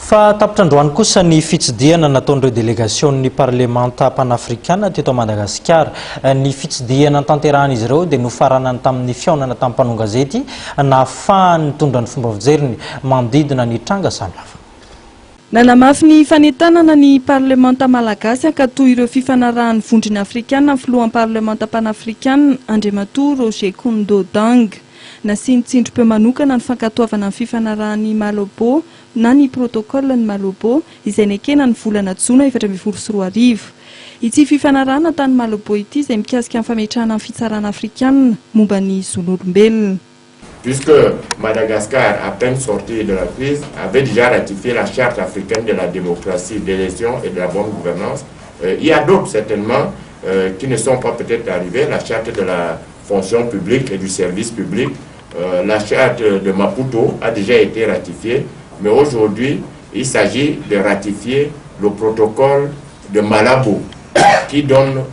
Fa tapitra androany kosa ny fitsidihina nataon'ireo delegasion'ny parlemanta Panafrikanina teto Madagasikara. Ny fitsidihina tanteran'izy ireo dia nofaranany tamin'ny Fihaonana tamin'ny mpanao gazety nahafahany nitondra ny fomba fijeriny mandidina ny tranga samihafa. Nanamafy ny fanentanana ny parlemanta malagasy ankatoy ireo fifanarahan'ny vondrona afrikanina amin'ny filohan'ny parlemanta panafrikanina andriamatoa Roger Kondodang. Nasintsindrom-peo manokana ny fankatoavana ny fifanarahan'ny Malobo na ny protokôla ny Malobo izay nekena ny volana Jona 2024. Ity fifanarahana tany Malobo ity izay mikasika amin'ny fametrahana ny fitsarana afrikanina momba ny zon'olombelona. Puisque Madagascar, à peine sorti de la crise, avait déjà ratifié la charte africaine de la démocratie, de l'élection et de la bonne gouvernance, il y a d'autres certainement qui ne sont pas peut-être arrivés. La charte de la fonction publique et du service public, la charte de Maputo a déjà été ratifiée, mais aujourd'hui, il s'agit de ratifier le protocole de Malabo, qui donne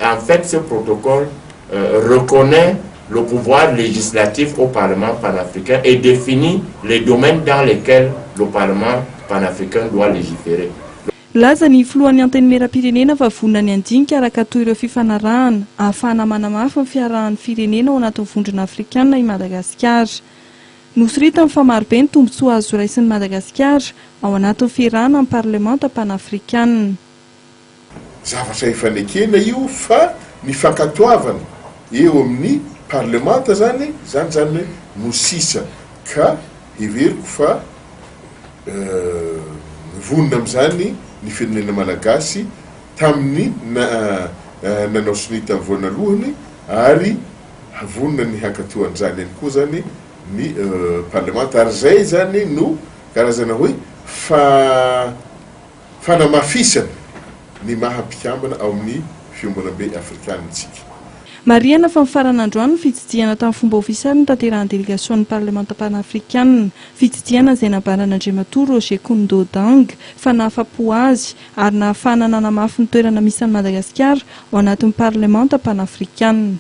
en fait, ce protocole reconnaît le pouvoir législatif au Parlement panafricain et définit les domaines dans lesquels le Parlement panafricain doit légiférer. Laza ny filohan'ny anteny mera-pirenena fa vonona ny andinika arakatoy ireo fifanarahana ahafahana manamafy ny fiarahan'ny firenena ao anatin'ny vondrona afrikanina i Madagasikara. Nosorita fa marobe ny tombontsoa azo raisin'ny Madagasikara ao anatin'ny fiarahana amin'ny parlemanta panafrikanina. Zavatra ifanekena io fa ny fankatoavana eo amin'ny parlemanta zany nosisa ka heveriko fa vonona amin'izany ny firenena malagasy tamin'ny nanao sonita amin'ny voanalohany ary vonona ny hankatoan'izany ihany koa zany ny parlemanta ary zay zany no karazana hoe fanamafisana ny mahampikambana ao amin'ny fiombana be afrikanitsika. Mariana fa mifarana androany fitsidihana tamin'ny fomba ofisialy ny tanterahan'ny delegasion'ny parlemanta panafrikanina. Fitsidihana izay nabaran'andriamatoa Roger Kondodang fa nahafapo azy ary nahafahana nanamafy ny toerana misy an'i Madagasikara ao anatin'ny parlemanta panafrikanina.